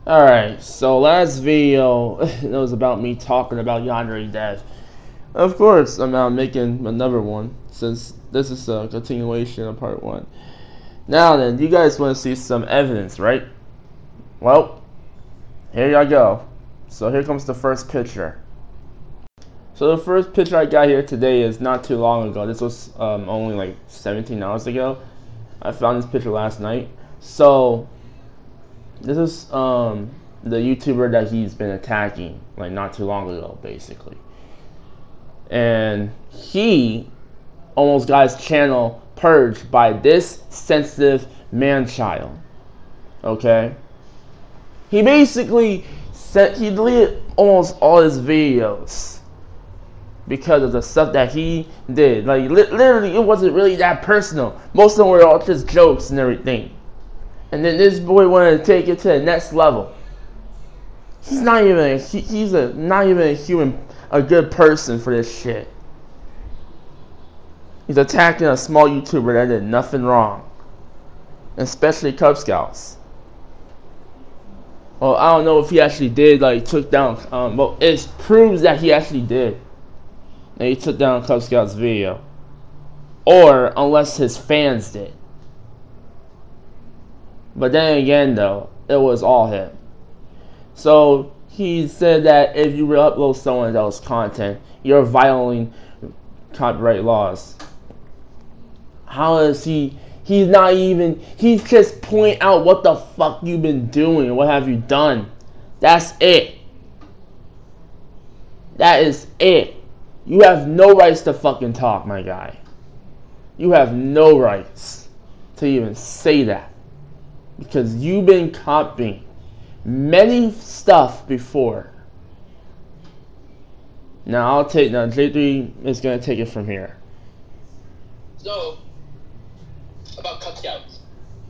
Alright, so last video it was about me talking about Yandere Dev. Of course, I'm now making another one since this is a continuation of part 1. Now then, you guys want to see some evidence, right? Well, here y'all go. So here comes the first picture. So the first picture I got here today is not too long ago. This was only like 17 hours ago. I found this picture last night. So this is the YouTuber that he's been attacking like not too long ago, basically. And he almost got his channel purged by this sensitive man-child. Okay? He basically he deleted almost all his videos because of the stuff that he did. Like literally, it wasn't really that personal. Most of them were all just jokes and everything. And then this boy wanted to take it to the next level. He's not even not even a good person for this shit. He's attacking a small YouTuber that did nothing wrong, especially Cub Scouts. Well, I don't know if he actually did, like, took down, well, it proves that he actually did. That he took down Cub Scouts' video. Or, unless his fans did. But then again, though, it was all him. So, he said that if you upload someone else's content, you're violating copyright laws. How is he? He's just point out what the fuck you've been doing. What have you done? That's it. That is it. You have no rights to fucking talk, my guy. You have no rights to even say that. Because you've been copying many stuff before. Now J3 is gonna take it from here. So, about Cub Scouts.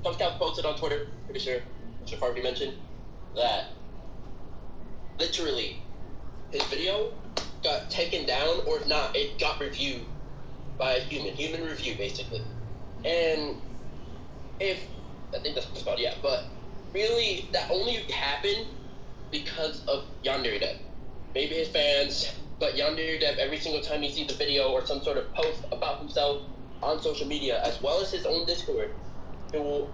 Cub Scouts posted on Twitter, pretty sure, Mr. already mentioned, that literally his video got taken down, or if not, it got reviewed by a human review, basically. And I think that's about it, yeah, but really, that only happened because of Yandere Dev. Maybe his fans, but Yandere Dev, every single time he sees a video or some sort of post about himself on social media, as well as his own Discord, he will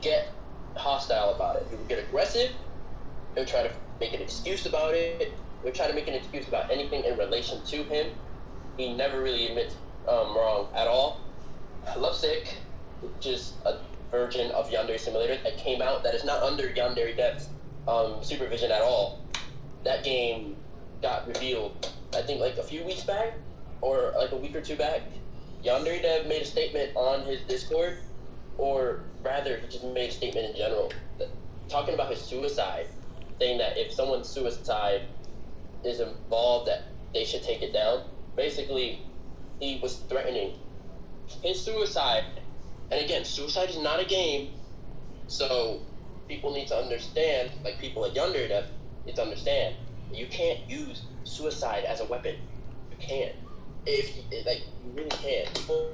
get hostile about it. He will get aggressive. He'll try to make an excuse about it. He'll try to make an excuse about anything in relation to him. He never really admits wrong at all. Lovesick, which is a version of Yandere Simulator that came out that is not under Yandere Dev's supervision at all. That game got revealed, I think, like a few weeks back, or like a week or two back. Yandere Dev made a statement on his Discord, or rather, he just made a statement in general, talking about his suicide, saying that if someone's suicide is involved, that they should take it down. Basically, he was threatening his suicide. And again, suicide is not a game, so people need to understand, like people at Yandere Dev need to understand, you can't use suicide as a weapon. You can't. You really can't. People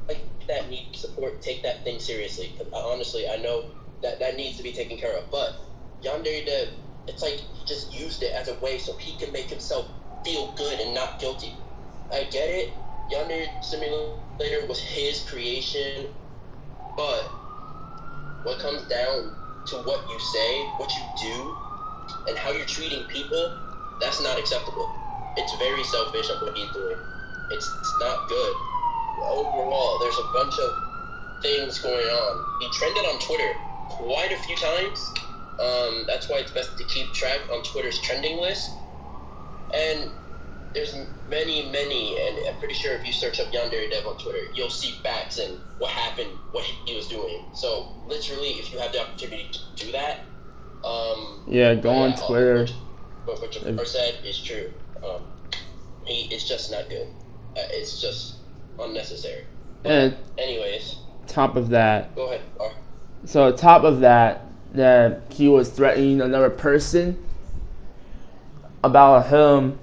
like that need support, take that thing seriously. Because honestly, I know that needs to be taken care of. But Yandere Dev, it's like he just used it as a way so he can make himself feel good and not guilty. I get it. Yandere Simulator was his creation, but what comes down to what you say, what you do, and how you're treating people, that's not acceptable. It's very selfish of what he's doing. It's not good. Overall, there's a bunch of things going on. He trended on Twitter quite a few times. That's why it's best to keep track on Twitter's trending list. And there's many, and I'm pretty sure if you search up Yandere Dev on Twitter, you'll see facts and what happened, what he was doing. So, literally, if you have the opportunity to do that, yeah, go on Twitter. What you said is true. It's just not good. It's just unnecessary. But and anyways, top of that, go ahead. So top of that he was threatening another person about him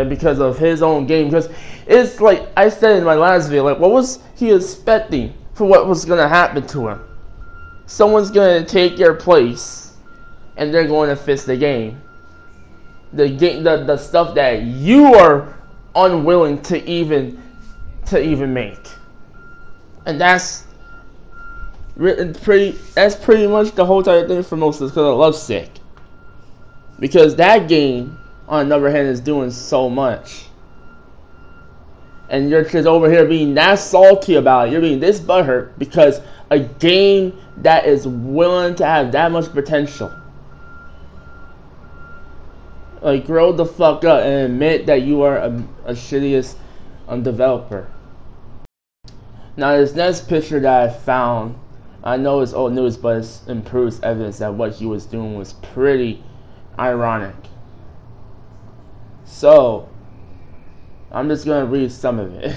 because of his own game. Because it's like I said in my last video, like what was he expecting for what was gonna happen to him? Someone's gonna take your place and they're going to fix the game. The stuff that you are unwilling to even make. And that's pretty much the whole entire thing for most of us, because I love Sick. Because that game, on the other hand, is doing so much. And you're just over here being that salty about it. You're being this butthurt because a game that is willing to have that much potential. Like, grow the fuck up and admit that you are a shittiest developer. Now, this next picture that I found, I know it's old news, but it improves evidence that what he was doing was pretty ironic. So, I'm just going to read some of it.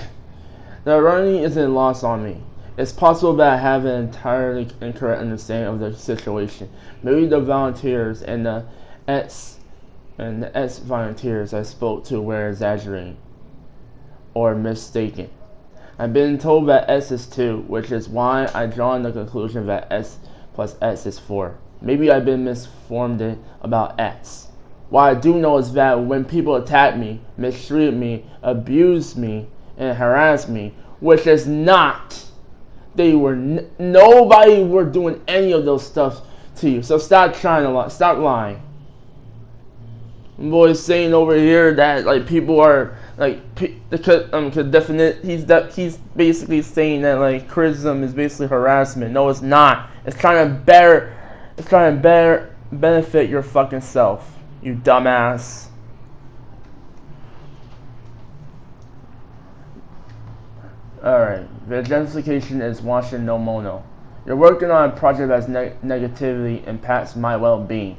The irony isn't lost on me. It's possible that I have an entirely incorrect understanding of the situation. Maybe the volunteers and the ex-volunteers I spoke to were exaggerating or mistaken. I've been told that S is 2, which is why I drawn the conclusion that S plus X is 4. Maybe I've been misinformed about X. What I do know is that when people attack me, mistreat me, abuse me, and harass me, which is not, nobody were doing any of those stuff to you. So stop trying to lie. Stop lying. Boy's saying over here that like people are like definite. He's basically saying that like criticism is basically harassment. No, it's not. It's trying to benefit your fucking self. You dumbass. Alright. The gentrification is watching no mono. You're working on a project that's negatively impacts my well-being.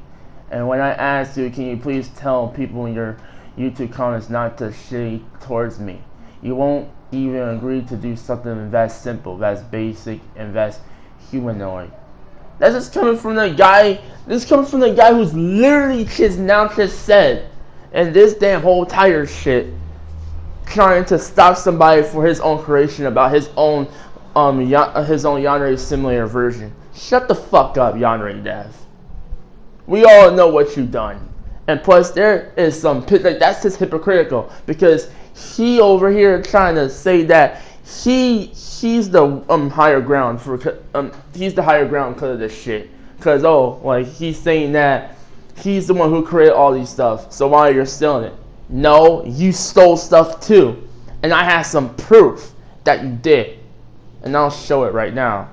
And when I asked you, can you please tell people in your YouTube comments not to shitty towards me? You won't even agree to do something that's simple, that's basic, and that's humanoid. That's just coming from the guy. This comes from the guy who's literally just said, and this damn whole tire shit, trying to stop somebody for his own creation about his own Yandere simulator version. Shut the fuck up, Yandere Dev. We all know what you've done, and plus there is some like that's just hypocritical because he over here trying to say that he's the higher ground for he's the higher ground because of this shit. Because like he's saying that he's the one who created all these stuff. So why you're stealing it? No, you stole stuff too, and I have some proof that you did, and I'll show it right now.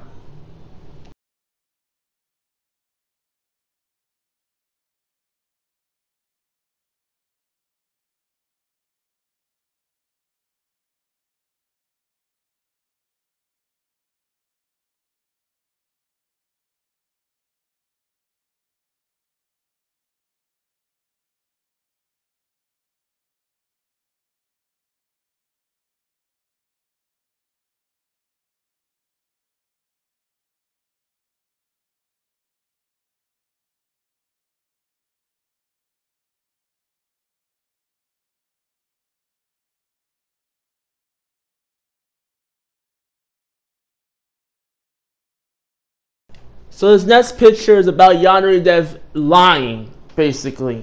So this next picture is about Yandere Dev lying, basically.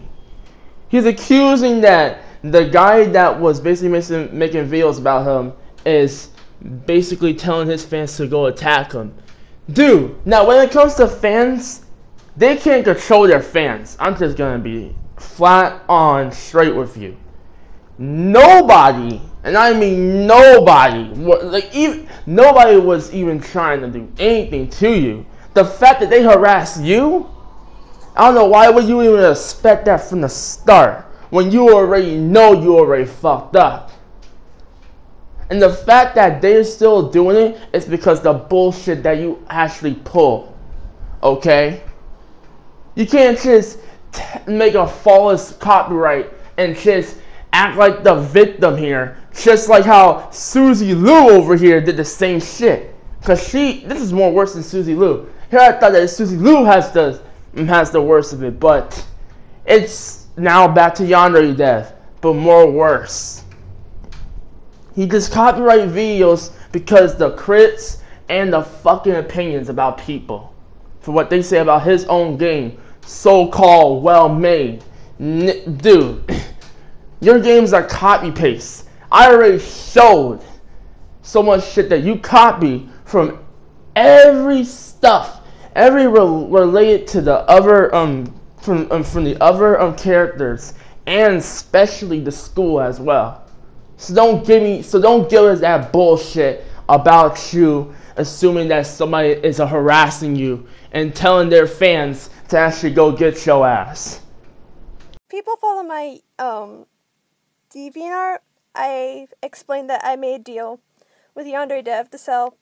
He's accusing that the guy that was basically making videos about him is basically telling his fans to go attack him. Dude, now when it comes to fans, they can't control their fans. I'm just gonna be flat on straight with you. Nobody, and I mean nobody, nobody was even trying to do anything to you. The fact that they harass you, I don't know why would you even expect that from the start when you already know you already fucked up. And the fact that they're still doing it is because the bullshit that you actually pull. Okay? You can't just make a false copyright and just act like the victim here. Just like how Susie Lou over here did the same shit. Cause this is more worse than Susie Lou. Here I thought that Susie Lou has the worst of it, but it's now back to Yandere Dev, but more worse. He just copyright videos because the critics and the fucking opinions about people, for what they say about his own game, so-called well-made. Dude, your games are copy-paste. I already showed so much shit that you copy from every stuff, every related to the other from the other characters, and especially the school as well. So don't give us that bullshit about you assuming that somebody is harassing you and telling their fans to actually go get your ass. People follow my DeviantArt. I explained that I made a deal with Yandere Dev to sell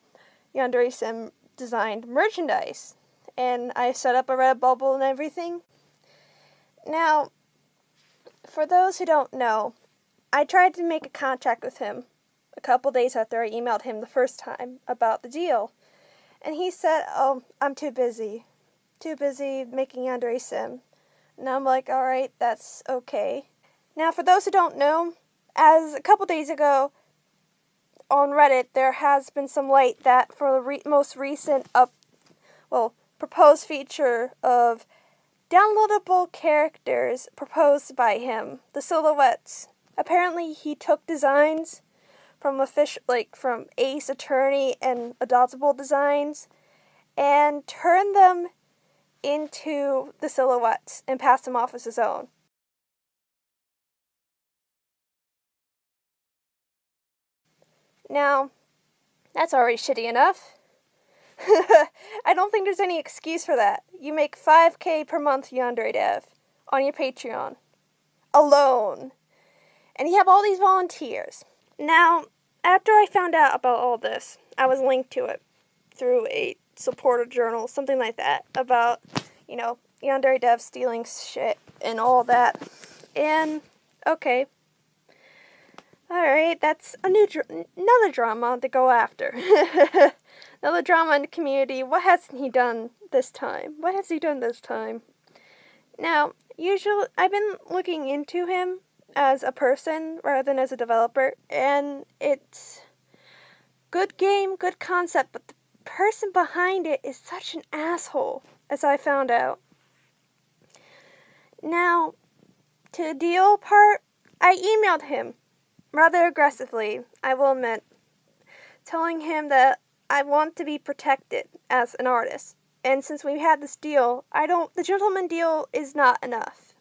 Yandere Sim designed merchandise, and I set up a Redbubble and everything. Now, for those who don't know, I tried to make a contract with him a couple days after I emailed him the first time about the deal, and he said, "Oh, I'm too busy making Yandere Sim." And I'm like, alright, that's okay. Now, for those who don't know, as a couple days ago on Reddit, there has been some light that for the most recent proposed feature of downloadable characters proposed by him, the silhouettes. Apparently, he took designs from from Ace Attorney and Adoptable Designs and turned them into the silhouettes and passed them off as his own. Now, that's already shitty enough. I don't think there's any excuse for that. You make $5,000 per month, Yandere Dev, on your Patreon. Alone. And you have all these volunteers. Now, after I found out about all this, I was linked to it through a supporter journal, something like that, about, Yandere Dev stealing shit and all that. And, okay. Alright, that's another drama to go after. Another drama in the community. What hasn't he done this time? Now, usually, I've been looking into him as a person rather than as a developer, and it's good game, good concept, but the person behind it is such an asshole, as I found out. Now, to the deal part, I emailed him rather aggressively, I will admit, telling him that I want to be protected as an artist. And since we had this deal, the gentleman deal is not enough.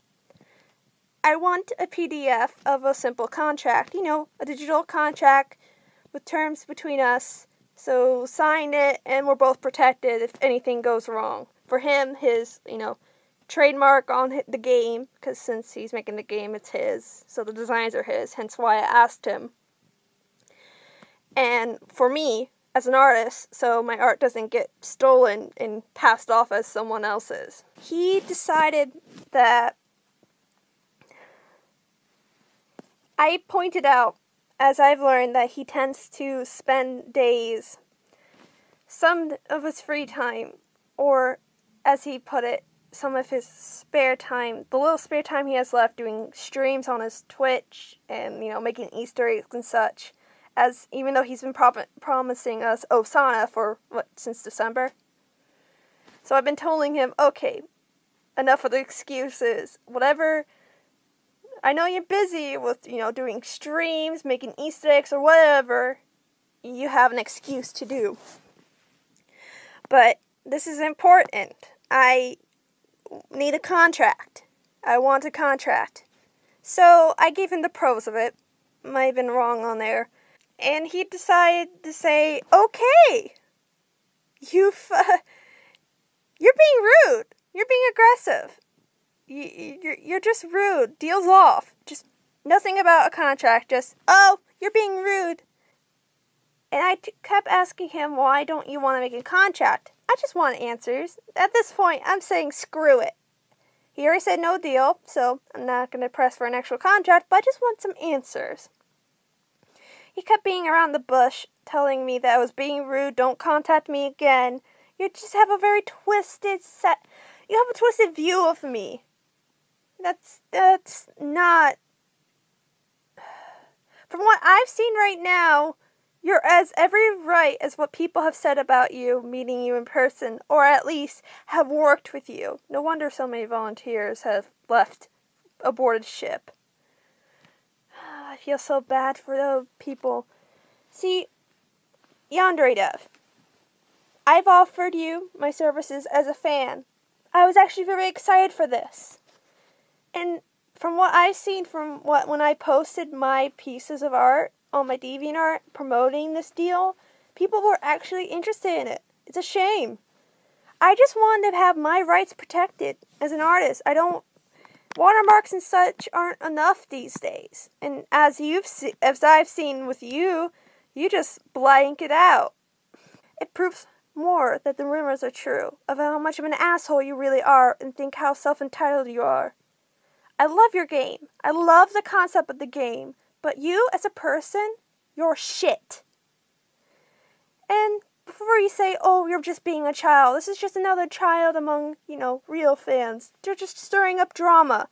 I want a PDF of a simple contract, a digital contract with terms between us. So sign it and we're both protected if anything goes wrong. For him, his, trademark on the game, because since he's making the game, it's his. So the designs are his, hence why I asked him. And for me, as an artist, so my art doesn't get stolen and passed off as someone else's. He decided that I pointed out, as I've learned, that he tends to spend days, some of his free time, or as he put it, some of his spare time, the little spare time he has left, doing streams on his Twitch and, making Easter eggs and such. As even though he's been promising us Osana for, since December. So I've been telling him, okay, enough of the excuses. Whatever, I know you're busy with, doing streams, making Easter eggs or whatever. You have an excuse to do. But this is important. I need a contract. I want a contract. So I gave him the pros of it. Might have been wrong on there. And he decided to say, okay, you're being rude. You're being aggressive. You're just rude. Deal's off. Just nothing about a contract. Just, oh, you're being rude. And I kept asking him, why don't you want to make a contract? I just want answers. At this point, I'm saying screw it. He already said no deal, so I'm not going to press for an actual contract, but I just want some answers. He kept being around the bush, telling me that I was being rude, don't contact me again. You just have a very twisted view of me. That's not... From what I've seen right now, You're as every right as what people have said about you meeting you in person, or at least have worked with you. No wonder so many volunteers have left aborted ship. I feel so bad for those people. See, Yandere Dev, I've offered you my services as a fan. I was actually very excited for this. And from what I've seen when I posted my pieces of art on my DeviantArt promoting this deal, people were actually interested in it. It's a shame. I just wanted to have my rights protected as an artist. Watermarks and such aren't enough these days. And as I've seen with you, you just blank it out. It proves more that the rumors are true of how much of an asshole you really are and think how self-entitled you are. I love your game. I love the concept of the game. But you, as a person, you're shit. And before you say, oh, you're just being a child, this is just another child among, real fans. They're just stirring up drama.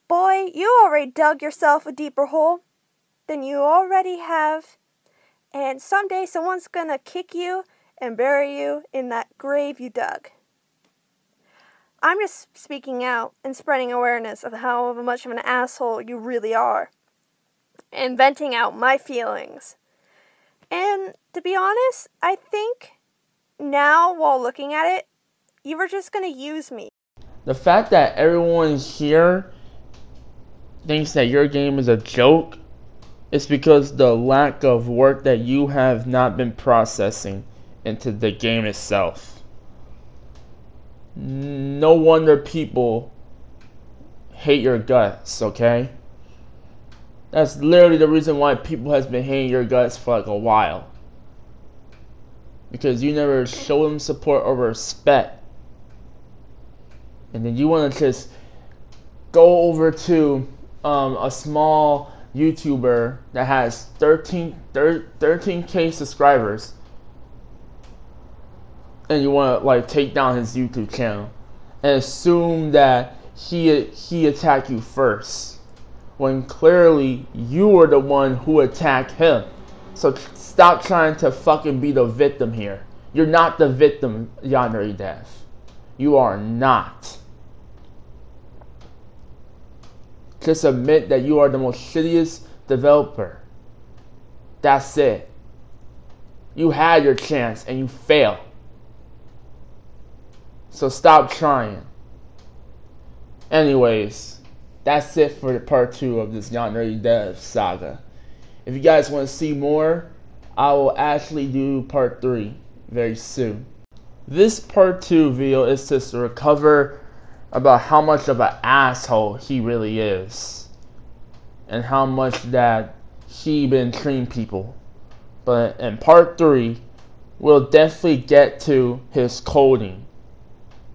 Boy, you already dug yourself a deeper hole than you already have. And someday someone's gonna kick you and bury you in that grave you dug. I'm just speaking out and spreading awareness of how much of an asshole you really are. And venting out my feelings. And to be honest, I think now, while looking at it, you were just gonna use me. The fact that everyone here thinks that your game is a joke is because the lack of work that you have not been processing into the game itself. No wonder people hate your guts, okay? That's literally the reason why people has been hating your guts for like a while. Because you never show them support or respect. And then you want to just go over to a small YouTuber that has 13K subscribers, and you want to like take down his YouTube channel and assume that he attacked you first, when clearly you were the one who attacked him. So stop trying to fucking be the victim here. You're not the victim, Yandere Dev. You are not. Just admit that you are the most shittiest developer. That's it. You had your chance and you failed. So stop trying. Anyways, that's it for part 2 of this Yandere Dev saga. If you guys want to see more, I will actually do part 3 very soon. This part 2 video is just to recover about how much of an asshole he really is, and how much that he been treating people. But in part 3, we'll definitely get to his coding.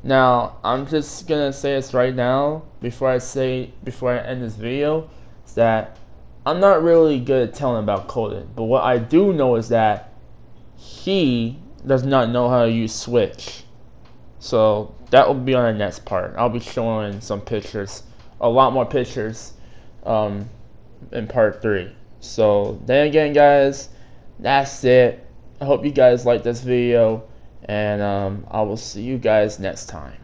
Now, I'm just gonna say this right now before I end this video, is that I'm not really good at telling about coding, but what I do know is that he does not know how to use Switch. So that will be on the next part. I'll be showing some pictures, a lot more pictures, in part 3. So then again, guys, that's it. I hope you guys liked this video, and I will see you guys next time.